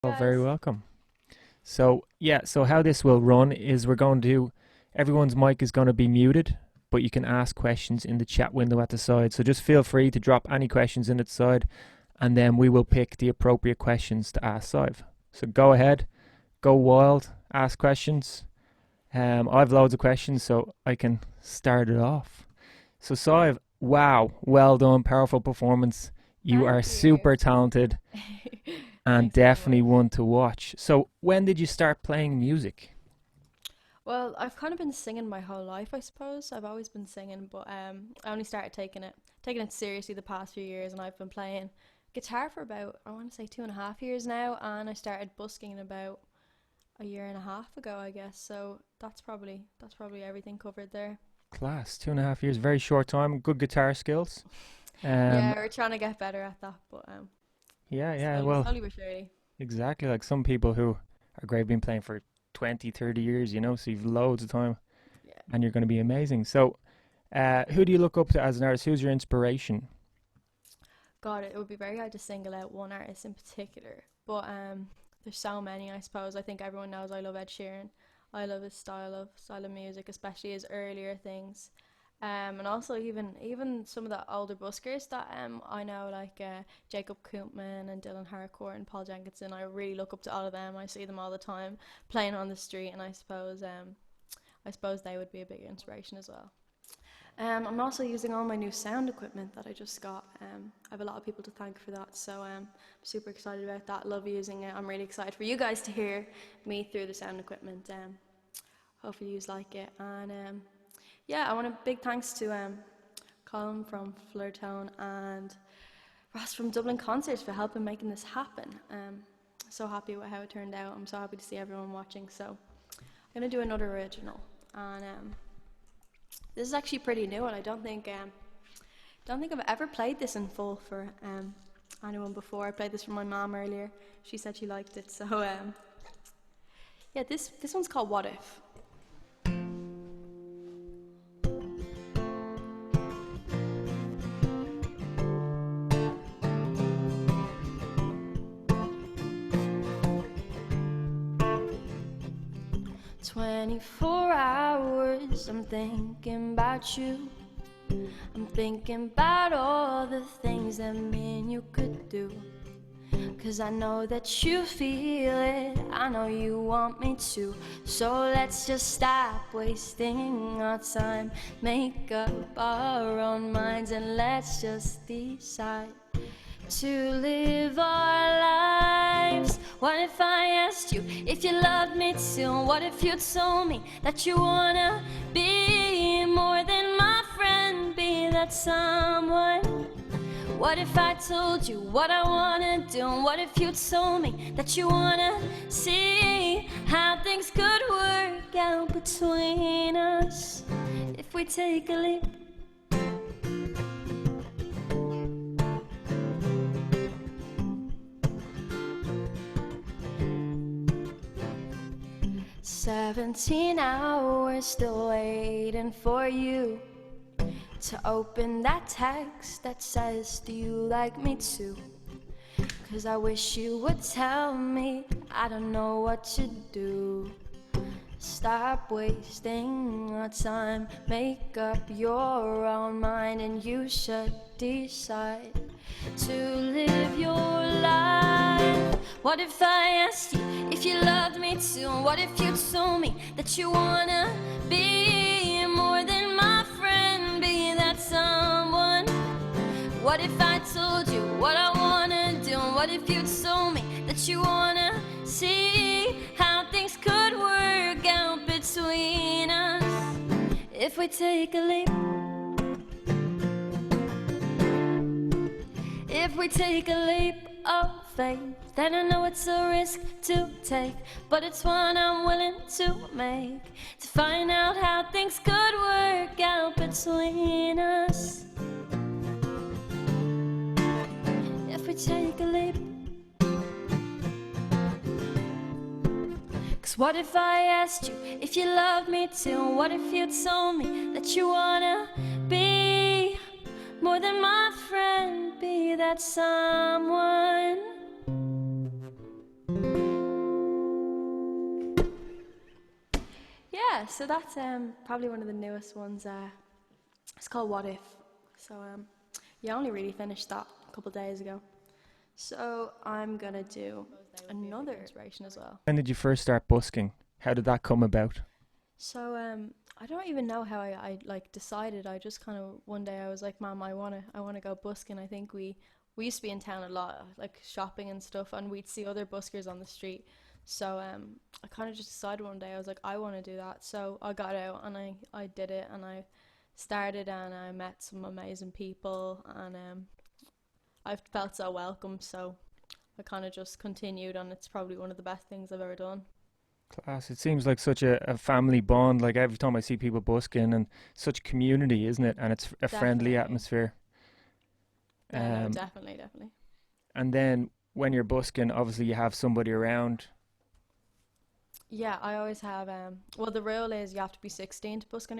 Oh, very Guys. welcome. So how this will run is everyone's mic is going to be muted, but you can ask questions in the chat window at the side. So just feel free to drop any questions in at the side, and then we will pick the appropriate questions to ask Saibh. So go ahead, go wild, ask questions. I've loads of questions, so I can start it off. So Saibh, wow, well done, powerful performance. You are Thank you. super talented and Thanks very definitely much. one to watch. So, when did you start playing music? Well, I've kind of been singing my whole life, I suppose. I've always been singing, but I only started taking it seriously the past few years, and I've been playing guitar for about I want to say 2.5 years now, and I started busking about a year and a half ago, I guess. So that's probably everything covered there. Class, 2.5 years, very short time. Good guitar skills. Um, Yeah, we're trying to get better at that, but yeah, yeah. slowly, Well, slowly but surely. exactly. Like some people who are great, been playing for 20, 30 years. So you've loads of time, Yeah. and you're going to be amazing. So, who do you look up to as an artist? Who's your inspiration? God, it would be very hard to single out one artist in particular, but there's so many. I suppose I think everyone knows I love Ed Sheeran. I love his style of music, especially his earlier things, and also even some of the older buskers that I know, like Jacob Koopman and Dylan Harcourt and Paul Jenkinson. I really look up to all of them. I see them all the time playing on the street, and I suppose they would be a big inspiration as well. I'm also using all my new sound equipment that I just got. I have a lot of people to thank for that, so I'm super excited about that. Love using it. I'm really excited for you guys to hear me through the sound equipment. Hopefully, you like it. And yeah, I want a big thanks to Colin from FlutterTone and Ross from Dublin Concerts for helping making this happen. So happy with how it turned out. I'm so happy to see everyone watching. So I'm gonna do another original, and this is actually pretty new, and I don't think I've ever played this in full for anyone before. I played this for my mom earlier. She said she liked it, so yeah, this one's called "What If." 24 hours, I'm thinking about you. I'm thinking about all the things that me and you could do. 'Cause I know that you feel it, I know you want me to. So let's just stop wasting our time. Make up our own minds and let's just decide to live our lives. What if I asked you if you loved me too? What if you told me that you wanna be more than my friend, be that someone? What if I told you what I wanna do? What if you told me that you wanna see how things could work out between us if we take a leap? 17 hours still waiting for you to open that text that says, do you like me too? 'Cause I wish you would tell me, I don't know what to do. Stop wasting our time, make up your own mind, and you should decide to live your life. What if I asked you if you loved me too? What if you told me that you wanna be more than my friend, be that someone? What if I told you what I wanna do? What if you told me that you wanna see how things could work out between us if we take a leap? If we take a leap of faith, then I know it's a risk to take, but it's one I'm willing to make, to find out how things could work out between us if we take a leap. 'Cause what if I asked you if you love me too? What if you told me that you wanna be more than my friend, be that someone? Yeah, so that's probably one of the newest ones. It's called What If. So yeah, I only really finished that a couple days ago. So I'm gonna do another inspiration as well. When did you first start busking? How did that come about? So I don't even know how I like decided. I just kind of one day I was like, Mom, I wanna go busking. I think we used to be in town a lot, like shopping and stuff, and we'd see other buskers on the street. So I kind of just decided one day I was like, I want to do that. So I got out and I did it, and I started and I met some amazing people, and I felt so welcome. So I kind of just continued, and it's probably one of the best things I've ever done. Class. It seems like such a family bond. Like every time I see people busking, and such community, isn't it? And it's a friendly Definitely. atmosphere. Yeah, no, Um, definitely, definitely. and then when you're busking, obviously you have somebody around. Yeah, I always have. Well, the rule is you have to be 16 to busk by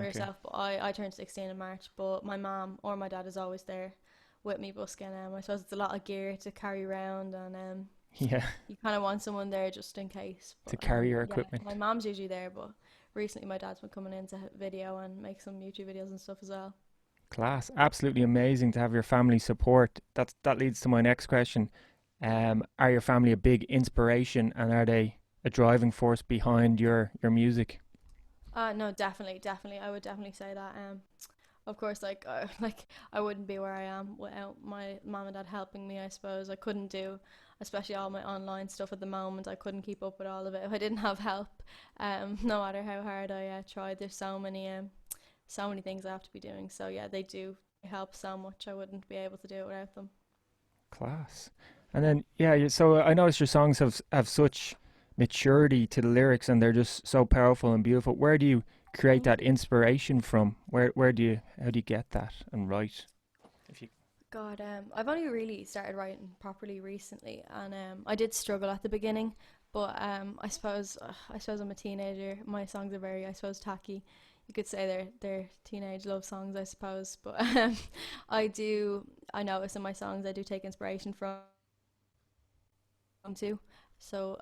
Okay. yourself. But I turned 16 in March. But my mom or my dad is always there with me busking. I suppose it's a lot of gear to carry around, and Yeah, you kind of want someone there just in case. to But carry your yeah, my equipment. mom's usually there. But recently, my dad's been coming in to video and make some YouTube videos and stuff as well. Class. Absolutely amazing to have your family support. That leads to my next question. Are your family a big inspiration, and are they a driving force behind your music? No, definitely, definitely. I would definitely say that. Of course, like like I wouldn't be where I am without my mom and dad helping me. I suppose I couldn't do, especially all my online stuff at the moment. I couldn't keep up with all of it if I didn't have help. No matter how hard I tried, there's so many things I have to be doing. So yeah, they do help so much. I wouldn't be able to do it without them. Class. And then yeah, so I noticed your songs have such maturity to the lyrics, and they're just so powerful and beautiful. Where do you create Mm. that inspiration from? Where do you how do you get that and write? If you God, I've only really started writing properly recently, and I did struggle at the beginning, but I suppose I'm a teenager. My songs are very, I suppose, tacky. You could say they're teenage love songs, I suppose. But I do, I notice in my songs I do take inspiration from too. So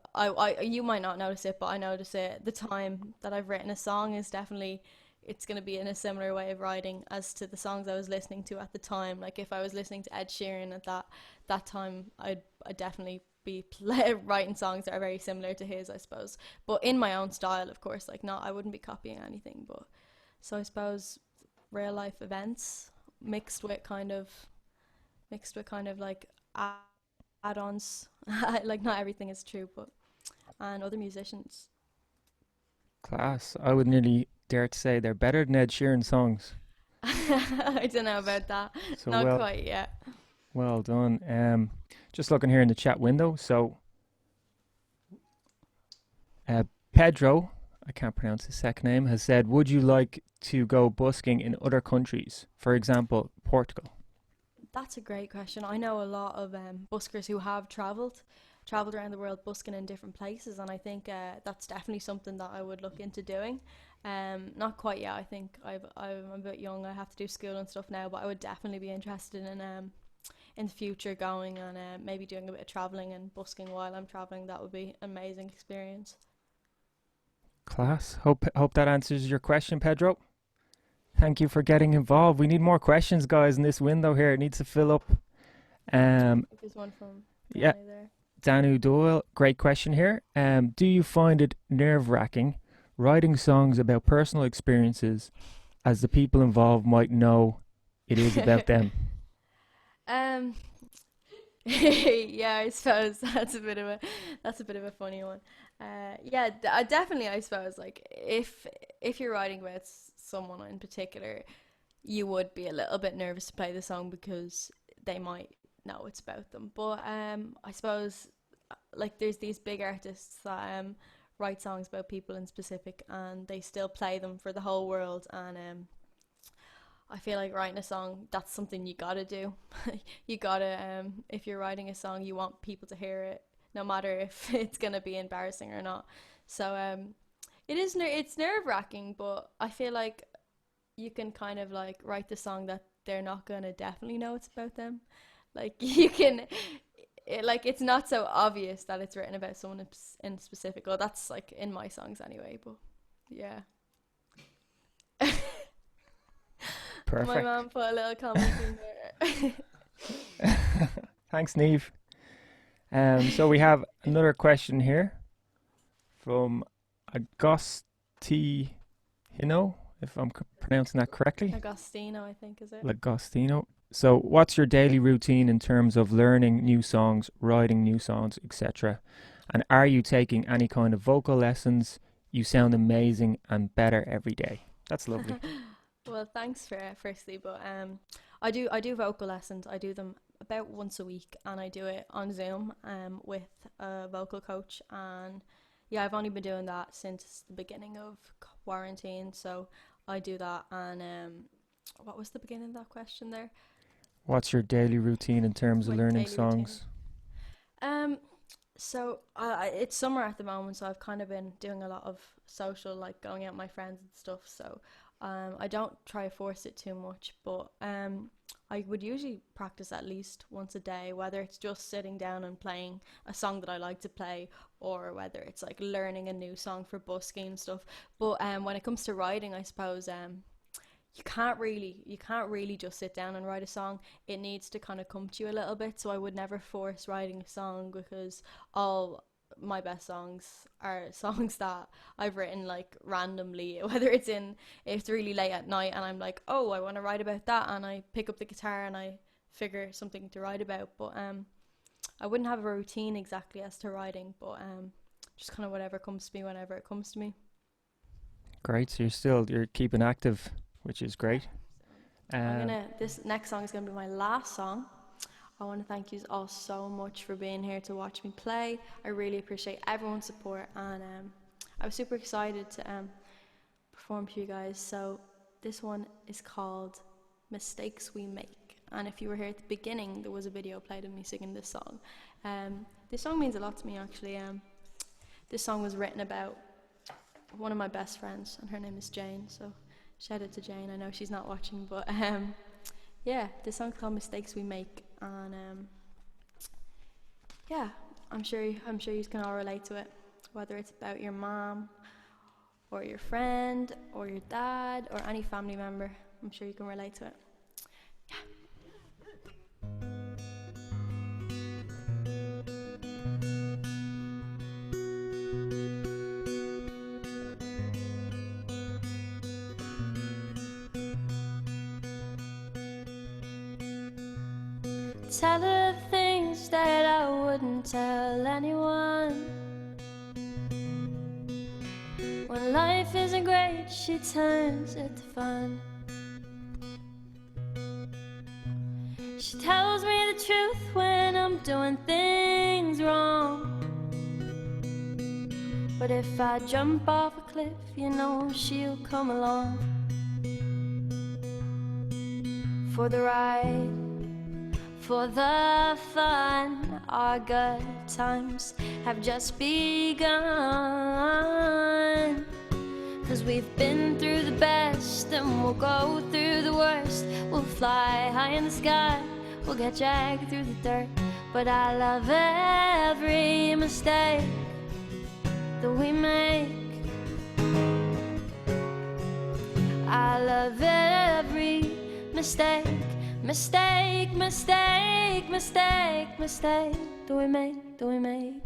you might not notice it, but I notice it. The time that I've written a song is definitely it's going to be in a similar way of writing as to the songs I was listening to at the time. Like if I was listening to Ed Sheeran at that time, I'd definitely be writing songs that are very similar to his, I suppose. But in my own style, of course. Like not, I wouldn't be copying anything. But so I suppose real life events mixed with kind of like add-ons. Like not everything is true, but and other musicians. class, I would nearly dare to say they're better than Ed Sheeran songs. I don't know about that. So Not quite yet. well done. Just looking here in the chat window. So uh, Pedro, I can't pronounce his second name, has said, "Would you like to go busking in other countries? For example, Portugal." That's a great question. I know a lot of buskers who have traveled around the world busking in different places, and I think that's definitely something that I would look into doing. Not quite yet. I think I'm a bit young. I have to do school and stuff now, but I would definitely be interested in the future going and maybe doing a bit of traveling and busking while I'm traveling. That would be an amazing experience. Class. Hope that answers your question, Pedro. Thank you for getting involved. We need more questions, guys, in this window here. It needs to fill up. Um, There's one from yeah, Danny there. Danu Doyle, great question here. Do you find it nerve wracking writing songs about personal experiences as the people involved might know it is about them? um, yeah, I suppose that's a bit of a funny one. Yeah, I definitely, I suppose, like if you're writing about someone in particular, you would be a little bit nervous to play the song because they might know it's about them. But I suppose like there's these big artists that write songs about people in specific, and they still play them for the whole world, and I feel like writing a song, that's something you gotta do. You gotta, if you're writing a song, you want people to hear it, no matter if it's gonna be embarrassing or not. So, it's nerve wracking, but I feel like you can kind of like write the song that they're not gonna definitely know it's about them. Like you can, like it's not so obvious that it's written about someone in specific. Well, that's like in my songs anyway, but Yeah. My Perfect. mom put a little comment in there. Thanks, Neve. So we have another question here from Agostino, if I'm pronouncing that correctly. Agostino, I think, is it? Agostino. So, what's your daily routine in terms of learning new songs, writing new songs, etc.? And are you taking any kind of vocal lessons? You sound amazing and better every day. That's lovely. Well, thanks for firstly, but I do vocal lessons. I do them about once a week, and I do it on Zoom with a vocal coach. And yeah, I've only been doing that since the beginning of quarantine, so I do that. And what was the beginning of that question there? What's your daily routine in terms of My learning daily routine. songs? Um, so it's summer at the moment, so I've kind of been doing a lot of social, like going out with my friends and stuff. So I don't try to force it too much, but I would usually practice at least once a day, whether it's just sitting down and playing a song that I like to play, or whether it's like learning a new song for busking and stuff. But when it comes to writing, I suppose you can't really just sit down and write a song. It needs to kind of come to you a little bit. So I would never force writing a song, because all my best songs are songs that I've written like randomly, whether it's really late at night and I'm like, oh, I want to write about that, and I pick up the guitar and I figure something to write about. But I wouldn't have a routine exactly as to writing, but just kind of whatever comes to me whenever it comes to me. Great. So you're keeping active, which is great. Um, This next song is gonna be my last song. I want to thank you all so much for being here to watch me play. I really appreciate everyone's support, and I was super excited to perform for you guys. So this one is called Mistakes We Make. And if you were here at the beginning, there was a video played of me singing this song. This song means a lot to me, actually. This song was written about one of my best friends, and her name is Jane. So shout out to Jane. I know she's not watching, but yeah, this song's called Mistakes We Make, and yeah, I'm sure you can all relate to it, whether it's about your mom or your friend or your dad or any family member. I'm sure you can relate to it. Tell her things that I wouldn't tell anyone. When life isn't great, she turns it to fun. She tells me the truth when I'm doing things wrong. But if I jump off a cliff, you know she'll come along for the ride, for the fun. Our good times have just begun. 'Cause we've been through the best and we'll go through the worst. We'll fly high in the sky, we'll get dragged through the dirt. But I love every mistake that we make. I love every mistake, mistake, mistake, mistake, mistake that we make, that we make.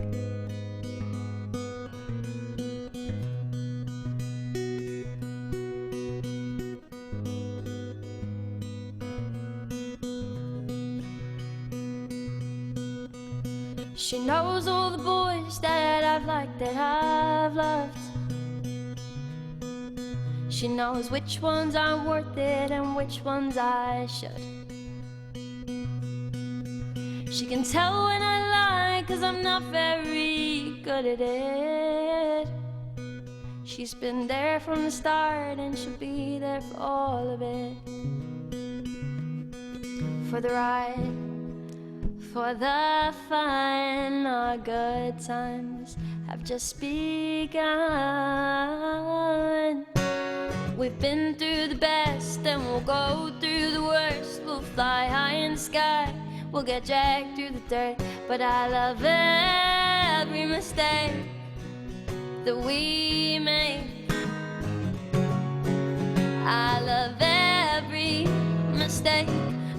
She knows all the boys that I've liked, that I've loved. She knows which ones aren't worth it and which ones I should. She can tell when I lie, 'cause I'm not very good at it. She's been there from the start and she'll be there for all of it. For the ride, for the fun, our good times have just begun. We've been through the best and we'll go through the worst. We'll fly high in the sky, we'll get dragged through the dirt. But I love every mistake that we make.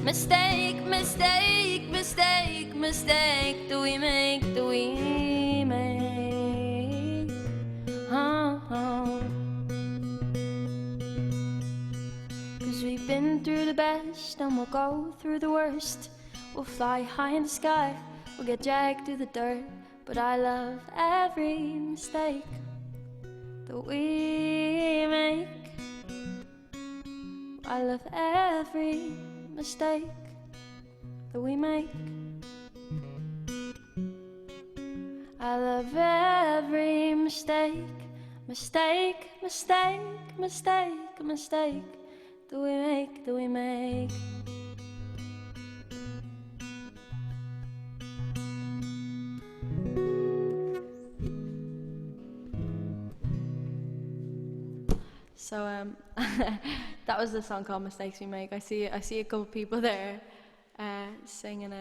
Mistake, mistake, mistake, mistake do we make, do we make? Oh. Cause we've been through the best and we'll go through the worst. We'll fly high in the sky, we'll get dragged through the dirt. But I love every mistake that we make. I love every mistake that we make. I love every mistake, mistake, mistake, mistake, mistake that we make, that we make. So that was the song called Mistakes We Make. I see a couple people there singing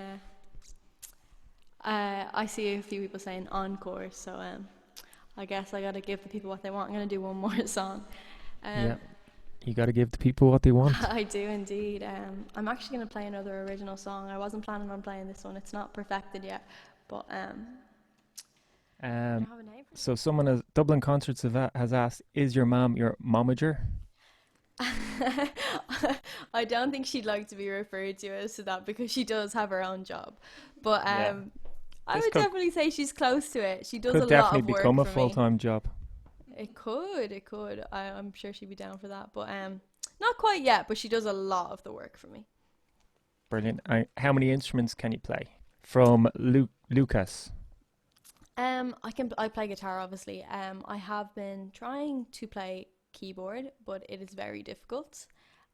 I see a few people saying encore, so I guess I gotta give the people what they want. I'm gonna do one more song. Yeah, you gotta give the people what they want. I do indeed. I'm actually gonna play another original song. I wasn't planning on playing this one. It's not perfected yet, but do you have a name for it? So someone at Dublin Concerts has asked, is your mom your momager? I don't think she'd like to be referred to as that because she does have her own job. But Yeah. I would definitely say she's close to it. She does a Could lot definitely of work become a for me. full-time job. It could. I'm sure she'd be down for that. But not quite yet, but she does a lot of the work for me. Brilliant. How many instruments can you play? From Lucas. I play guitar, obviously. I have been trying to play keyboard, but it is very difficult,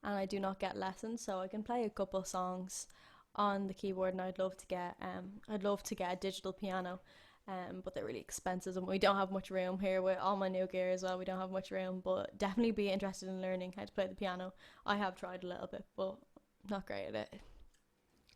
and I do not get lessons. So I can play a couple songs on the keyboard, and I'd love to get a digital piano, but they're really expensive, and we don't have much room here with all my new gear as well. We don't have much room, but definitely be interested in learning how to play the piano. I have tried a little bit, but not great at it.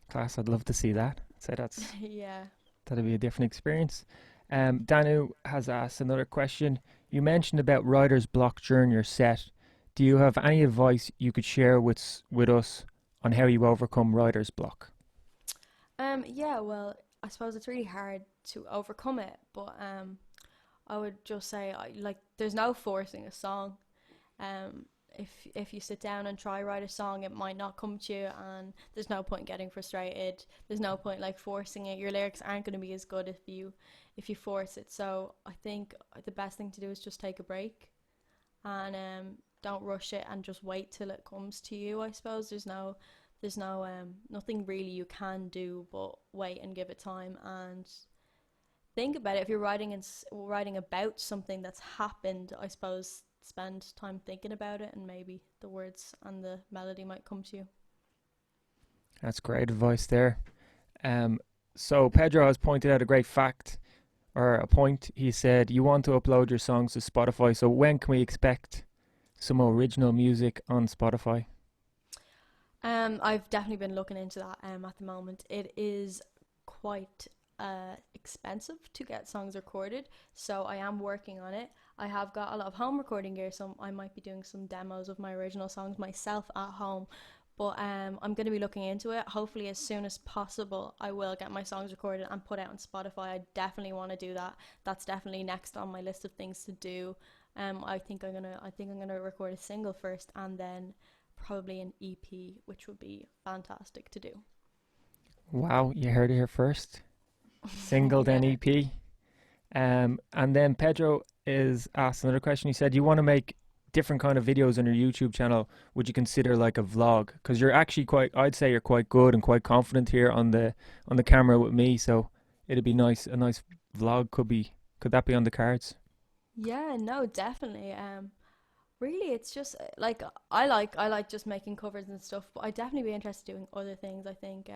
Class, I'd love to see that. So Yeah. that'd be a different experience. Danu has asked another question. You mentioned about writer's block during your set. Do you have any advice you could share with us on how you overcome writer's block? Yeah, well, I suppose it's really hard to overcome it, but I would just say there's no forcing a song. If you sit down and try write a song, it might not come to you, and there's no point getting frustrated. There's no point forcing it. Your lyrics aren't going to be as good if you force it. So I think the best thing to do is just take a break, and don't rush it, and just wait till it comes to you. I suppose there's nothing really you can do but wait and give it time and think about it. If you're writing about something that's happened, I suppose spend time thinking about it, and maybe the words and the melody might come to you. That's great advice there. So Pedro has pointed out a great fact, or a point. He said you want to upload your songs to Spotify. So when can we expect some original music on Spotify? I've definitely been looking into that at the moment. It is quite expensive to get songs recorded, so I am working on it. I have got a lot of home recording gear, so I might be doing some demos of my original songs myself at home, but I'm going to be looking into it. Hopefully as soon as possible I will get my songs recorded and put out on Spotify. I definitely want to do that. That's definitely next on my list of things to do. I think I'm gonna record a single first, and then probably an EP, which would be fantastic to do. Wow, you heard it here first. Single, then Yeah. EP. And then Pedro is asked another question. He said, you want to make different kind of videos on your YouTube channel. Would you consider like a vlog? Because you're actually I'd say you're quite good and quite confident here on the camera with me. So it'd be nice. A nice vlog could that be on the cards? Yeah, no, definitely. Really, it's just I like just making covers and stuff, but I'd definitely be interested in doing other things. I think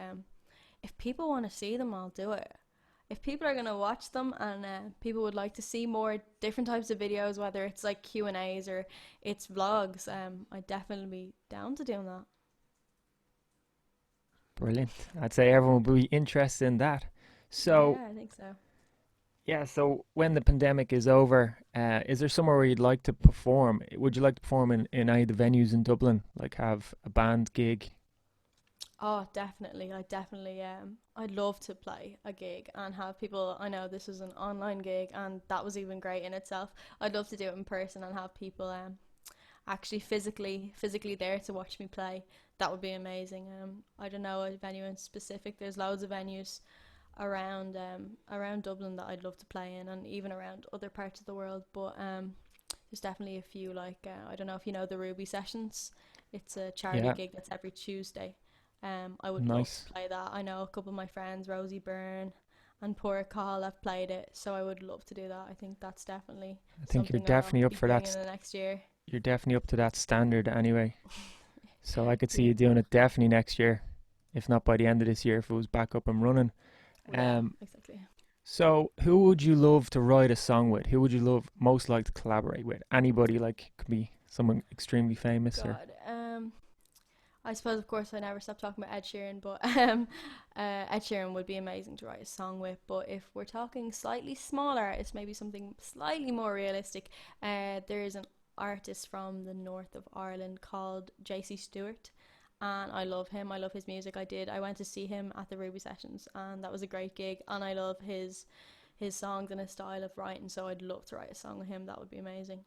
if people want to see them, I'll do it. If people are gonna watch them, and people would like to see more different types of videos, whether it's like Q&As or it's vlogs, I'd definitely be down to doing that. Brilliant. I'd say everyone will be interested in that. So Yeah, I think so. yeah, so when the pandemic is over, is there somewhere where you'd like to perform? Would you like to perform in any of the venues in Dublin, like have a band gig? Oh, definitely. I'd love to play a gig and have people. I know this was an online gig, and that was even great in itself. I'd love to do it in person and have people actually physically there to watch me play. That would be amazing. I don't know a venue in specific. There's loads of venues around Dublin that I'd love to play in, and even around other parts of the world. But there's definitely a few like I don't know if you know the Ruby Sessions. It's a charity Yeah, gig that's every Tuesday. I would love to nice. play that. I know a couple of my friends, Rosie Byrne and Poor Call, have played it, so I would love to do that. I think that's definitely I think you're something I'll definitely up be for doing in the next year. you're definitely up to that standard anyway. So I could see Yeah, you doing it definitely next year, if not by the end of this year, if it was back up and running. yeah, Um, exactly. so who would you love to write a song with? Who would you love most like to collaborate with? Anybody, like could be someone extremely famous or God, I suppose, of course, I never stop talking about Ed Sheeran, but Ed Sheeran would be amazing to write a song with. But if we're talking slightly smaller artists, maybe something slightly more realistic, there is an artist from the north of Ireland called JC Stewart, and I love him. I love his music. I went to see him at the Ruby Sessions, and that was a great gig. And I love his songs and his style of writing. So I'd love to write a song with him. That would be amazing.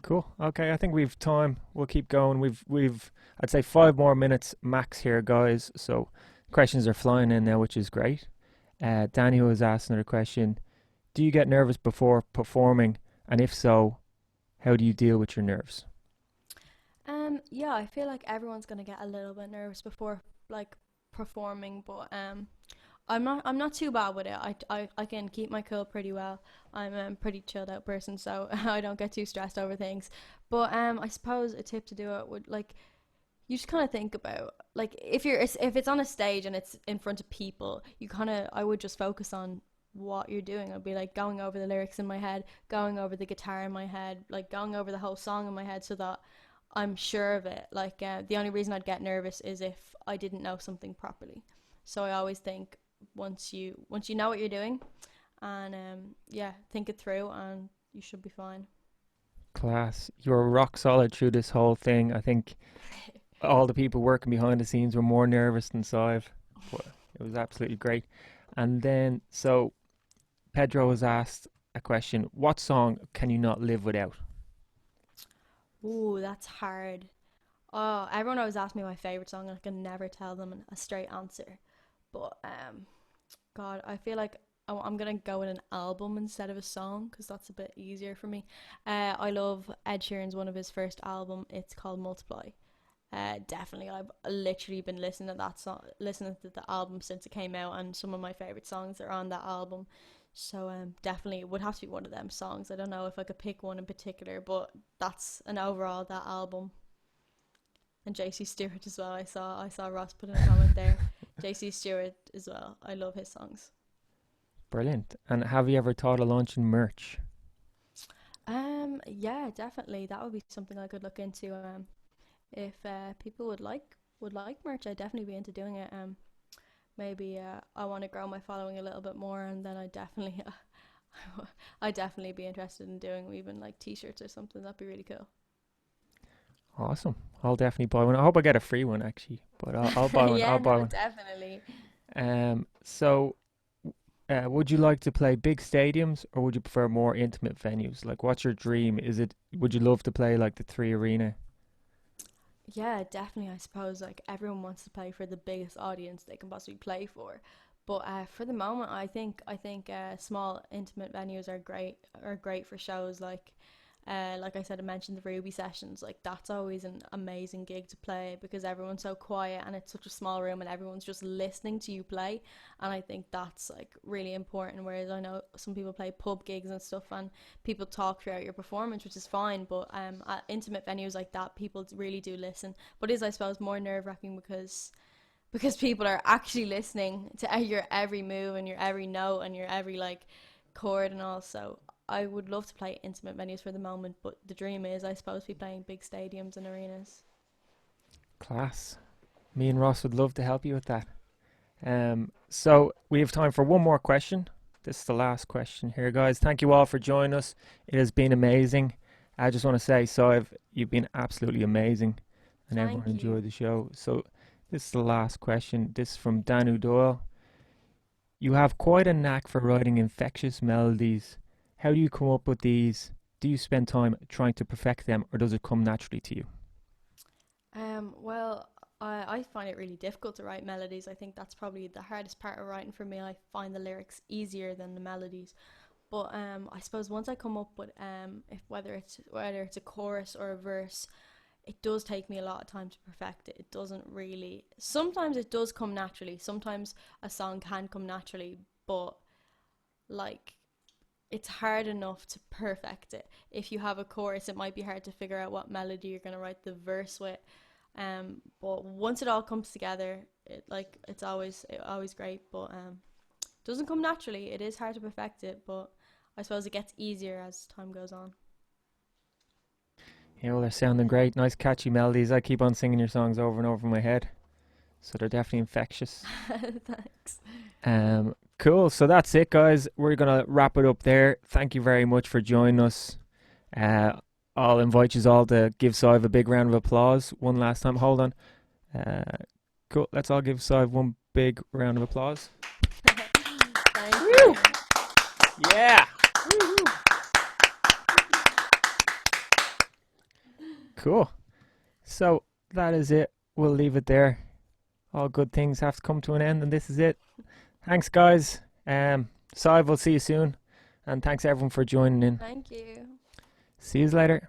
cool. Okay, I think we've time. We'll keep going. We've I'd say 5 more minutes max here, guys. So questions are flying in now, which is great. Danny was asked another question. Do you get nervous before performing? And if so, how do you deal with your nerves? Yeah, I feel like everyone's gonna get a little bit nervous before like performing, but I'm not too bad with it. I can keep my cool pretty well. I'm a pretty chilled out person, so I don't get too stressed over things. But I suppose a tip to do it would like you just kind of think about like if it's on a stage and it's in front of people, you kind of I would just focus on what you're doing. I'd be like going over the lyrics in my head, going over the guitar in my head, like going over the whole song in my head so that I'm sure of it. Like the only reason I'd get nervous is if I didn't know something properly. So I always think once you know what you're doing and yeah, think it through and you should be fine. Class. You're rock solid through this whole thing. I think all the people working behind the scenes were more nervous than Saibh, but it was absolutely great. And then, so Pedro was asked a question: what song can you not live without? Ooh, that's hard. Oh, everyone always asks me my favorite song, and I can never tell them a straight answer. But God, I feel like I'm gonna go with an album instead of a song because that's a bit easier for me. I love Ed Sheeran's one of his first album. It's called Multiply. Definitely, I've literally been listening to the album since it came out, and some of my favorite songs are on that album. So definitely it would have to be one of them songs. I don't know if I could pick one in particular, but that's an overall that album. And JC Stewart as well. I saw Ross put in a comment there. JC Stewart as well. I love his songs. Brilliant. And have you ever thought of launching merch? Yeah, definitely. That would be something I could look into. If people would like merch, I'd definitely be into doing it. Maybe I want to grow my following a little bit more, and then I definitely, I definitely be interested in doing even like t-shirts or something. That'd be really cool. Awesome. I'll definitely buy one. I hope I get a free one actually, but I'll buy one. Yeah, I'll buy no, one. definitely. So would you like to play big stadiums or would you prefer more intimate venues? Like, what's your dream? Would you love to play like the Three Arena? Yeah, definitely. I suppose like everyone wants to play for the biggest audience they can possibly play for, but for the moment, I think small intimate venues are great for shows like I said, I mentioned the Ruby sessions. Like that's always an amazing gig to play because everyone's so quiet and it's such a small room and everyone's just listening to you play. And I think that's like really important. Whereas I know some people play pub gigs and stuff, and people talk throughout your performance, which is fine. But at intimate venues like that, people really do listen. But it is, I suppose, more nerve wracking because people are actually listening to your every move and your every note and your every like chord and all. So I would love to play intimate venues for the moment, but the dream is, I suppose, be playing big stadiums and arenas. Class. Me and Ross would love to help you with that. So we have time for one more question. This is the last question here, guys. Thank you all for joining us. It has been amazing. I just want to say, Sive, you've been absolutely amazing, and everyone Thank you. enjoyed the show. So This is the last question. This is from Danu Doyle. You have quite a knack for writing infectious melodies. How do you come up with these? Do you spend time trying to perfect them, or does it come naturally to you? Well, I find it really difficult to write melodies. I think that's probably the hardest part of writing for me. I find the lyrics easier than the melodies. But I suppose once I come up with if whether it's a chorus or a verse, it does take me a lot of time to perfect it. It doesn't really. Sometimes it does come naturally. Sometimes a song can come naturally, but like it's hard enough to perfect it. If you have a chorus, it might be hard to figure out what melody you're gonna write the verse with. But once it all comes together, it's always great. But doesn't come naturally. It is hard to perfect it, but I suppose it gets easier as time goes on. Yeah, well, they're sounding great. Nice catchy melodies. I keep on singing your songs over and over in my head. So they're definitely infectious. Thanks. Cool. So that's it, guys. We're gonna wrap it up there. Thank you very much for joining us. Uh, I'll invite you all to give Saibh a big round of applause one last time. Hold on. Uh, cool. Let's all give Saibh one big round of applause. Thank Woo! you. Yeah. Woo-hoo. Cool. So that is it. We'll leave it there. All good things have to come to an end, and this is it. Thanks, guys. Saibh, we'll see you soon. And thanks, everyone, for joining in. Thank you. See you later.